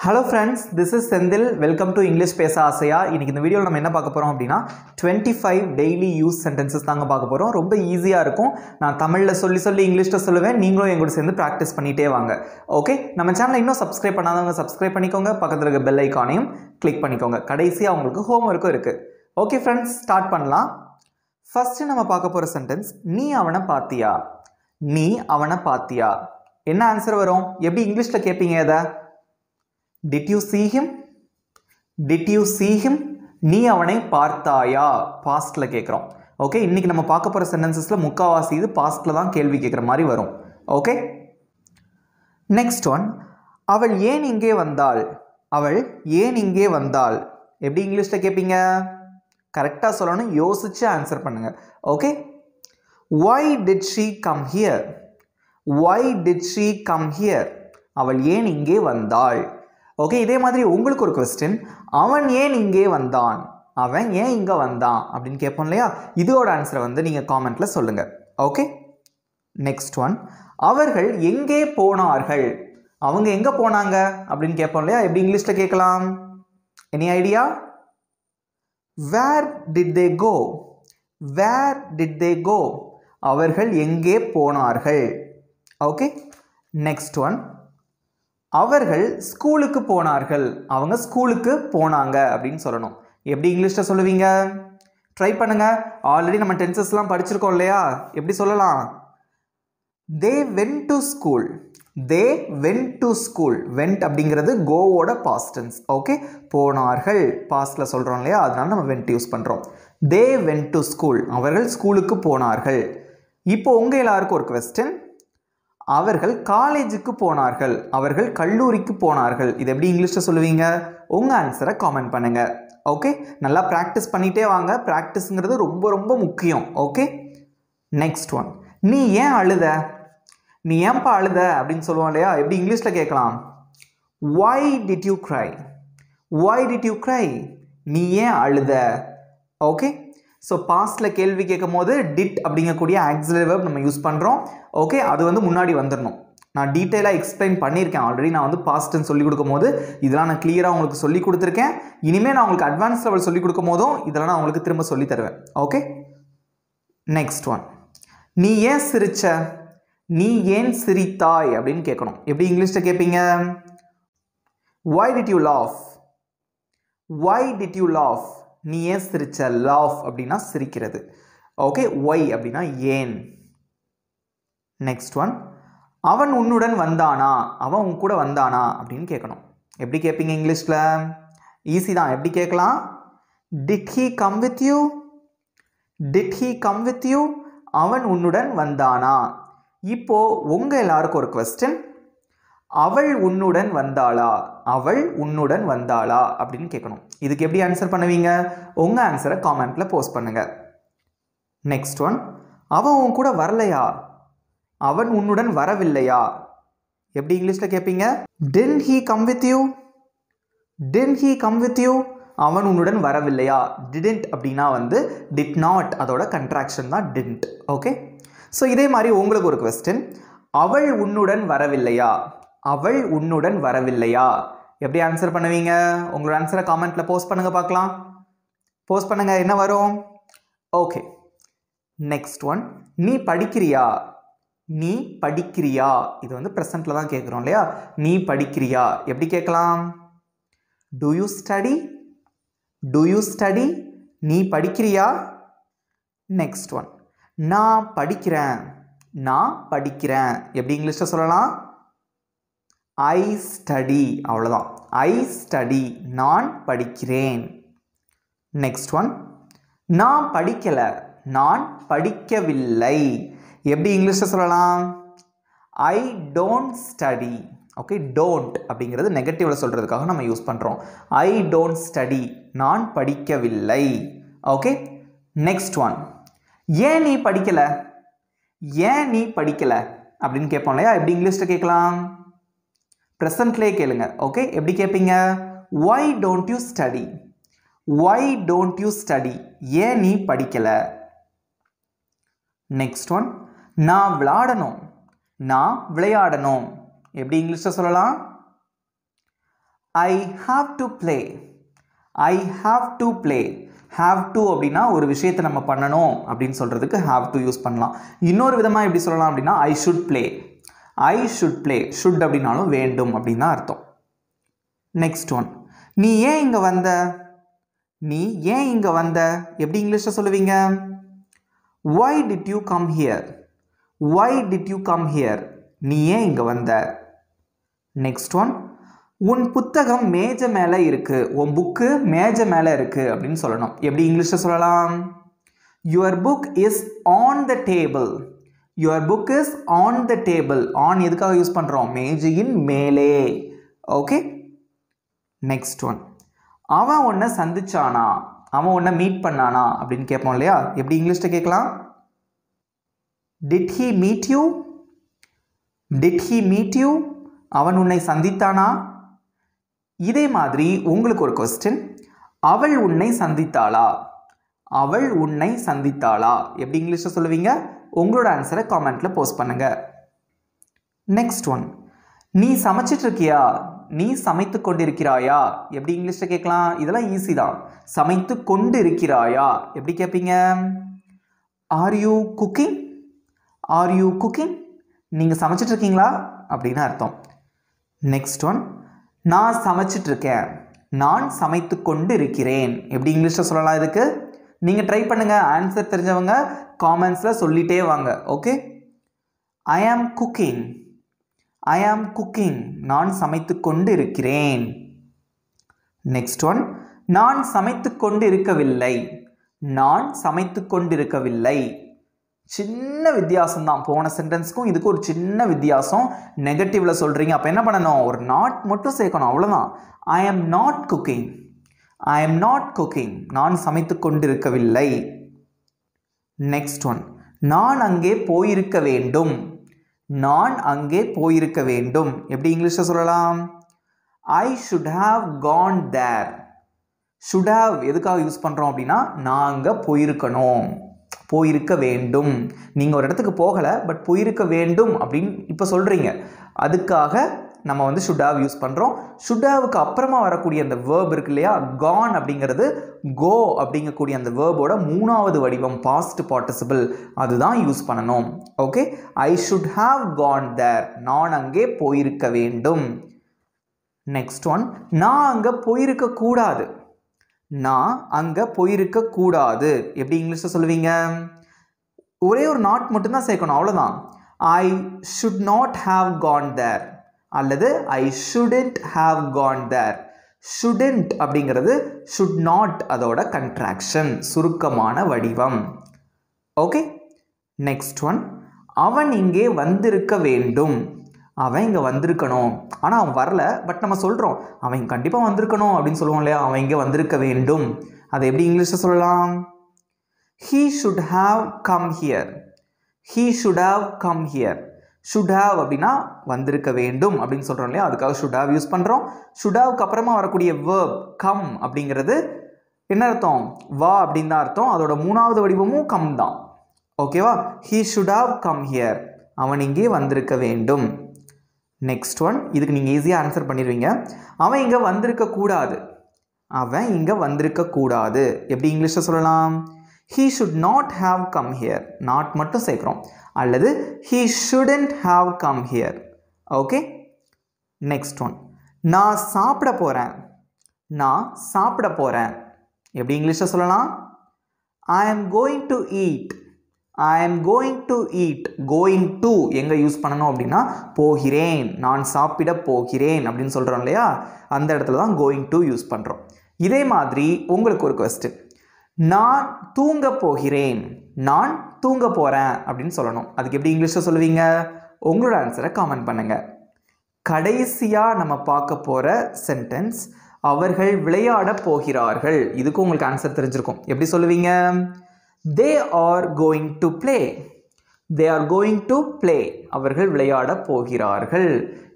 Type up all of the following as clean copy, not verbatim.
Hello friends, this is Sendil. Welcome to English Pesa Asaya. இன்னைக்கு இந்த வீடியோல நம்ம என்ன பார்க்க போறோம் அப்படினா 25 daily use sentences தாங்க பார்க்க போறோம். ரொம்ப ஈஸியா இருக்கும். நான் தமிழ்ல சொல்லி இங்கிலீஷ்ல சொல்லுவேன். நீங்களும் என் கூட சேர்ந்து பிராக்டீஸ் பண்ணிட்டே வாங்க. ஓகே? நம்ம சேனலை இன்னும் subscribe பண்ணாதவங்க subscribe பண்ணிக்கோங்க. பக்கத்துல இருக்க bell ஐகானையும் click பண்ணிக்கோங்க. கடைசியா உங்களுக்கு homework இருக்கு. ஓகே friends, ஸ்டார்ட் பண்ணலாம். First நம்ம பார்க்க போற sentence நீ அவனை பாத்தியா? நீ அவனை பாத்தியா? என்ன ஆன்சர் வரும்? எப்படி இங்கிலீஷ்ல கேப்பீங்க இத? Did you see him? Did you see him? நீ அவனை பார்த்தாயா? பாஸ்ட்ல கேக்குறோம். ஓகே, இன்னைக்கு நம்ம பார்க்க போற சென்டென்சஸ்ல முக்காவாசி இது பாஸ்ட்ல தான் கேள்வி கேக்குற மாதிரி வரும். ஓகே, நெக்ஸ்ட் ஒன், அவள் ஏன் இங்கே வந்தாள்? அவள் ஏன் இங்கே வந்தாள்? எப்படி இங்கிலீஷ்ல கேப்பீங்க? கரெக்டா சொல்லணும், யோசிச்சு ஆன்சர் பண்ணுங்க. Okay, why did she come here? Why did she come here? அவள் ஏன் இங்கே வந்தாள்? ஓகே, இதே மாதிரி உங்களுக்கு ஒரு क्वेश्चन, அவன் ஏன் இங்கே வந்தான்? அவன் ஏன் இங்க வந்தான் அப்படின்னு கேட்போம் இல்லையா? இதோட ஆன்சரை வந்து நீங்க காமெண்ட்ல சொல்லுங்க. ஓகே, நெக்ஸ்ட் ஒன், அவர்கள் எங்கே போனார்கள்? அவங்க எங்க போனாங்க அப்படின்னு கேட்போம் இல்லையா? எப்படி இங்கிலீஷ்ல கேட்கலாம்? Any idea? Where did they go? Where did they go? அவர்கள் எங்கே போனார்கள்? ஓகே, நெக்ஸ்ட் ஒன், அவர்கள் ஸ்கூலுக்கு போனார்கள். அவங்க ஸ்கூலுக்கு போனாங்க அப்படின்னு சொல்லணும். எப்படி இங்கிலீஷ்ல சொல்லுவீங்க? ட்ரை பண்ணுங்க. ஆல்ரெடி நம்ம டென்சஸ்லாம் படிச்சிருக்கோம் இல்லையா? எப்படி சொல்லலாம்? they went to school. they went to school. went அப்படிங்கிறது கோவோட past tense. ஓகே, போனார்கள் பாஸ்ட்ல சொல்றோம் இல்லையா? அதனால நம்ம went யூஸ் பண்றோம். they went to school. அவர்கள் ஸ்கூலுக்கு போனார்கள். இப்போ உங்க எல்லாருக்கும் ஒரு क्वेश्चन, அவர்கள் காலேஜுக்கு போனார்கள். அவர்கள் கல்லூரிக்கு போனார்கள். இது எப்படி இங்கிலீஷ்ல சொல்லுவீங்க? உங்க ஆன்சரை காமெண்ட் பண்ணுங்க. ஓகே, நல்லா பிராக்டிஸ் பண்ணிட்டே வாங்க. பிராக்டிஸ்ங்கிறது ரொம்ப ரொம்ப முக்கியம். ஓகே, நெக்ஸ்ட் ஒன், நீ ஏன் அழுத? நீ ஏன்பா அழுத அப்படின்னு சொல்லுவோம் இல்லையா? எப்படி இங்கிலீஷ்ல கேட்கலாம்? why did you cry? why did you cry? நீ ஏன் அழுத? ஓகே, ஸோ பாஸ்ட்ல கேள்வி கேட்கும் போது டிட் அப்படிங்கக்கூடிய ஆக்சிலரி வெர்ப் நம்ம யூஸ் பண்ணுறோம். ஓகே, அது வந்து முன்னாடி வந்துடணும். நான் டீட்டெயிலாக எக்ஸ்பிளைன் பண்ணியிருக்கேன் ஆல்ரெடி. நான் வந்து பாஸ்ட்னு சொல்லிக் கொடுக்கும் போது இதெல்லாம் நான் கிளியராக உங்களுக்கு சொல்லி கொடுத்துருக்கேன். இனிமேல் நான் உங்களுக்கு அட்வான்ஸ் லெவல் சொல்லிக் கொடுக்கும் போதும் இதெல்லாம் நான் உங்களுக்கு திரும்ப சொல்லி தருவேன். ஓகே, நெக்ஸ்ட் ஒன், நீ ஏன் சிரிச்ச? நீ ஏன் சிரித்தாய் அப்படின்னு கேட்கணும். எப்படி இங்கிலீஷ்ல கேட்பீங்க? why did you laugh? why did you laugh? நீ ஏன் சிரிச்ச? laugh அப்படின்னா சிரிக்கிறது. ஓகே, why அப்படின்னா ஏன். நெக்ஸ்ட் ஒன், அவன் உன்னுடன் வந்தானா? அவன் உன் கூட வந்தானா அப்படின்னு கேட்கணும். எப்படி கேட்பீங்க இங்கிலீஷ்ல? ஈஸி தான். எப்படி கேட்கலாம்? did he come with you? did he come with you? அவன் உன்னுடன் வந்தானா? இப்போ உங்க எல்லாருக்கும் ஒரு क्वेश्चन, அவள் உன்னுடன் வந்தாளா? அவள் உன்னுடன் வந்தாளா அப்படின்னு கேட்கணும். இதுக்கு எப்படி ஆன்சர் பண்ணுவீங்க? உங்க ஆன்சரை காமெண்ட்ல போஸ்ட் பண்ணுங்க. நெக்ஸ்ட் ஒன், அவன் உன் கூட வரலையா? அவன் உன்னுடன் வரவில்லையா? எப்படி இங்கிலீஷ்ல கேட்பீங்க? didn't he come with you? didn't he come with you? அவன் உன்னுடன் வரவில்லையா? didn't அப்படின்னா வந்து did not, அதோட கண்ட்ராக்ஷன் தான் didn't. ஓகே, ஸோ இதே மாதிரி உங்களுக்கு ஒரு क्वेश्चन, அவள் உன்னுடன் வரவில்லையா? அவள் உன்னுடன் வரவில்லையா? எப்படி ஆன்சர் பண்ணுவீங்க? உங்களோட ஆன்சரை காமெண்ட்ல போஸ்ட் பண்ணுங்க பார்க்கலாம். போஸ்ட் பண்ணுங்க, என்ன வரும்? ஓகே, நெக்ஸ்ட் ஒன், நீ படிக்கிறியா? நீ படிக்கிறியா? இது வந்து பிரசன்ட்ல தான் கேட்குறோம் இல்லையா? நீ படிக்கிறியா எப்படி கேட்கலாம்? do you study? do you study? நீ படிக்கிறியா? நெக்ஸ்ட் ஒன், நான் படிக்கிறேன். நான் படிக்கிறேன் எப்படி இங்கிலீஷ்ல சொல்லலாம்? I study. அவ்வளோதான். I study. நான் படிக்கிறேன். நெக்ஸ்ட் ஒன், நான் படிக்கல. நான் படிக்கவில்லை எப்படி இங்கிலீஷ்ல சொல்லலாம்? I don't study. Okay, don't அப்படிங்கிறது நெகட்டிவ்ல சொல்றதுக்காக நம்ம யூஸ் பண்றோம். I don't study. நான் படிக்கவில்லை. ஓகே, நெக்ஸ்ட் ஒன், ஏன் நீ படிக்கல? ஏன் நீ படிக்கல அப்படின்னு கேட்போம் இல்லையா? எப்படி இங்கிலீஷ்ல கேட்கலாம்? பிரசன்ட்லேயே கேளுங்க. ஓகே, எப்படி கேட்பீங்க? why don't you study? why don't you study? ஏன் நீ படிக்கல? நெக்ஸ்ட் ஒன், நான் விளையாடணும். நான் விளையாடணும் எப்படி இங்கிலீஷ்ல சொல்லலாம்? I have to play. I have to play. have to அப்படின்னா ஒரு விஷயத்தை நம்ம பண்ணணும் அப்படின்னு சொல்கிறதுக்கு have to யூஸ் பண்ணலாம். இன்னொரு விதமாக எப்படி சொல்லலாம் அப்படின்னா I should play. I should play. should அப்படின்னாலும் வேண்டும் அப்படின்னு தான் அர்த்தம். நெக்ஸ்ட் ஒன், நீ ஏன் இங்கே வந்த? நீ ஏன் இங்கே வந்த எப்படி இங்கிலீஷில் சொல்லுவீங்க? Why did you come here? Why did you come here? நீ ஏன் இங்கே வந்த? நெக்ஸ்ட் ஒன், உன் புத்தகம் மேஜை மேலே இருக்கு. உன் புக்கு மேஜை மேலே இருக்கு அப்படின்னு சொல்லணும். எப்படி இங்கிலீஷில் சொல்லலாம்? Your book is on the table. Your book is on the table. On எதுக்காக யூஸ் பண்ணுறோம்? மேஜையின் மேலே. ஓகே. நெக்ஸ்ட் ஒன், அவன் உன்னை சந்திச்சானா? அவன் உன்னை மீட் பண்ணானா அப்படின்னு கேட்போம் இல்லையா? எப்படி இங்கிலீஷில் கேட்கலாம்? Did he meet you? Did he meet you? அவன் உன்னை சந்தித்தானா? இதே மாதிரி உங்களுக்கு ஒரு கொஸ்டின், அவள் உன்னை சந்தித்தாளா? அவள் உன்னை சந்தித்தாளா எப்படி இங்கிலீஷில் சொல்லுவீங்க? உங்களோட ஆன்சரை காமெண்ட்டில் போஸ்ட் பண்ணுங்க. நெக்ஸ்ட் ஒன், நீ சமைச்சிட்டு இருக்கியா? நீ சமைத்து கொண்டிருக்கிறாயா எப்படி இங்கிலீஷில் கேட்கலாம்? இதெல்லாம் ஈஸி தான். சமைத்து கொண்டு இருக்கிறாயா எப்படி கேட்பீங்க? Are you cooking? Are you cooking? நீங்கள் சமைச்சிட்டு இருக்கீங்களா அப்படின்னு அர்த்தம். நெக்ஸ்ட் ஒன், நான் சமைச்சிட்ருக்கேன். நான் சமைத்து கொண்டு இருக்கிறேன் எப்படி இங்கிலீஷில் சொல்லலாம்? இதுக்கு நீங்கள் ட்ரை பண்ணுங்கள். ஆன்சர் தெரிஞ்சவங்க காமெண்ட்ஸில் சொல்லிட்டே வாங்க. ஓகே. ஐ ஆம் குக்கிங். ஐ ஆம் குக்கிங். நான் சமைத்து கொண்டு இருக்கிறேன். நெக்ஸ்ட் ஒன், நான் சமைத்து கொண்டு இருக்கவில்லை. நான் சமைத்து கொண்டிருக்கவில்லை. சின்ன வித்தியாசம் தான். போன சென்டென்ஸ்க்கும் இதுக்கு ஒரு சின்ன வித்தியாசம். நெகட்டிவில் சொல்கிறீங்க, அப்போ என்ன பண்ணணும்? ஒரு நாட் மட்டும் சேர்க்கணும், அவ்வளோதான். ஐ am not cooking. I am not cooking. நான் சமைத்து கொண்டிருக்கவில்லை. நெக்ஸ்ட் ஒன், நான் அங்கே போயிருக்க வேண்டும். நான் அங்கே போயிருக்க வேண்டும் எப்படி இங்கிலீஷில் சொல்லலாம்? I should have gone there. Should have எதுக்காக யூஸ் பண்ணுறோம் அப்படின்னா நான் அங்கே போயிருக்கணும், போயிருக்க வேண்டும். நீங்கள் ஒரு இடத்துக்கு போகலை, பட் போயிருக்க வேண்டும் அப்படின்னு இப்போ சொல்கிறீங்க. அதுக்காக நம்ம வந்து ஷுட் ஹாவ் யூஸ் பண்ணுறோம். ஷுட் ஹாவுக்கு அப்புறமா வரக்கூடிய அந்த வேர்ப் இருக்கு இல்லையா? கான் அப்படிங்கிறது கோ அப்படிங்கக்கூடிய அந்த வேர்போட மூணாவது வடிவம், பாஸ்ட் பார்ட்டிசிபிள். அதுதான் யூஸ் பண்ணணும். Okay. I should have gone there. நான் அங்கே போயிருக்க வேண்டும். நெக்ஸ்ட் ஒன், நான் அங்கே போயிருக்க கூடாது. நான் அங்கே போயிருக்க கூடாது எப்படி இங்கிலீஷில் சொல்லுவீங்க? ஒரே ஒரு நாட் மட்டும்தான் சேர்க்கணும், அவ்வளோதான். I should not have gone there அல்லது I shouldn't have gone there. Shouldn't அப்படிங்கிறது ஷுட் நாட், அதோட கன்ட்ராக்ஷன், சுருக்கமான வடிவம். ஓகே. நெக்ஸ்ட் ஒன், அவன் இங்கே வந்திருக்க வேண்டும். அவன் இங்கே வந்திருக்கணும், ஆனால் அவன் வரல, பட் நம்ம சொல்கிறோம் அவன் கண்டிப்பாக வந்திருக்கணும் அப்படின்னு சொல்லுவோம் இல்லையா? அவன் இங்கே வந்திருக்க வேண்டும். அதை எப்படி இங்கிலீஷில் சொல்லலாம்? he should have come here. he should have come here. should have அப்படின்னா வந்திருக்க வேண்டும் அப்படின்னு சொல்கிறோம் இல்லையா? அதுக்காக should have யூஸ் பண்ணுறோம். should haveக்கு அப்புறமா வரக்கூடிய verb come அப்படிங்கிறது என்ன அர்த்தம்? வா அப்படின்னு தான் அர்த்தம். அதோட மூணாவது வடிவமும் கம் தான். ஓகேவா? he should have come here. அவன் இங்கே வந்திருக்க வேண்டும். நெக்ஸ்ட் ஒன், இதுக்கு நீங்கள் ஈஸியாக ஆன்சர் பண்ணிடுவீங்க. அவன் இங்கே வந்திருக்க கூடாது. அவன் இங்கே வந்திருக்க கூடாது எப்படி இங்கிலீஷில் சொல்லலாம்? he should not have come here. not மட்டும் சேர்க்குறோம். அல்லது he shouldn't have come here. Okay. Next one, நான் சாப்பிட போகிறேன். நான் சாப்பிட போகிறேன் எப்படி இங்கிலீஷில் சொல்லலாம்? I am going to eat. I am going to eat. going to எங்கே யூஸ் பண்ணணும் அப்படின்னா போகிறேன், நான் சாப்பிட போகிறேன் அப்படின்னு சொல்கிறோம் இல்லையா? அந்த இடத்துல தான் going to யூஸ் பண்ணுறோம். இதே மாதிரி உங்களுக்கு ஒரு கொஸ்டின், நான் தூங்க போகிறேன். நான் தூங்க போகிறேன் அப்படின்னு சொல்லணும். அதுக்கு எப்படி இங்கிலீஷில் சொல்லுவீங்க? உங்களோட ஆன்சரை காமெண்ட் பண்ணுங்கள். கடைசியாக நம்ம பார்க்க போகிற சென்டென்ஸ், அவர்கள் விளையாட போகிறார்கள். இதுக்கு உங்களுக்கு ஆன்சர் தெரிஞ்சிருக்கும். எப்படி சொல்லுவீங்க? they are going to play. they are going to play. அவர்கள் விளையாட போகிறார்கள்.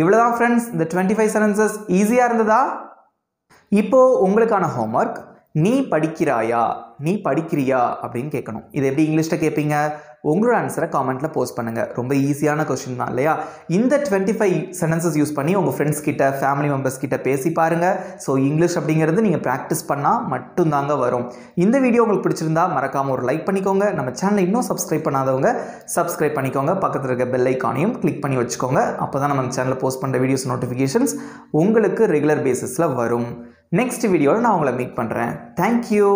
இவ்வளவுதான் ஃப்ரெண்ட்ஸ். இந்த 25 sentences ஈஸியாக இருந்ததா? இப்போ உங்களுக்கான ஹோம்ஒர்க், நீ படிக்கிறாயா, நீ படிக்கிறியா அப்படின்னு கேட்கணும். இது எப்படி இங்கிலீஷில் கேட்பீங்க? உங்களோட ஆன்சரை காமெண்ட்டில் போஸ்ட் பண்ணுங்கள். ரொம்ப ஈஸியான கொஸ்டின் தான் இல்லையா? இந்த 25 சென்டென்சஸ் யூஸ் பண்ணி உங்கள் ஃப்ரெண்ட்ஸ் கிட்ட, ஃபேமிலி மெம்பர்ஸ் கிட்ட பேசி பாருங்கள். ஸோ இங்கிலீஷ் அப்படிங்கிறது நீங்கள் ப்ராக்டிஸ் பண்ணால் மட்டும்தாங்க வரும். இந்த வீடியோ உங்களுக்கு பிடிச்சிருந்தா மறக்காமல் ஒரு லைக் பண்ணிக்கோங்க. நம்ம சேனலை இன்னும் சப்ஸ்கிரைப் பண்ணாதவங்க சப்ஸ்கிரைப் பண்ணிக்கோங்க. பக்கத்தில் இருக்க பெல் ஐக்கானையும் கிளிக் பண்ணி வச்சுக்கோங்க. அப்போ தான் நம்ம சேனலில் போஸ்ட் பண்ணுற வீடியோஸ் நோட்டிஃபிகேஷன்ஸ் உங்களுக்கு ரெகுலர் பேசிஸில் வரும். நெக்ஸ்ட் வீடியோவில் நான் உங்களை மீட் பண்ணுறேன். தேங்க்யூ.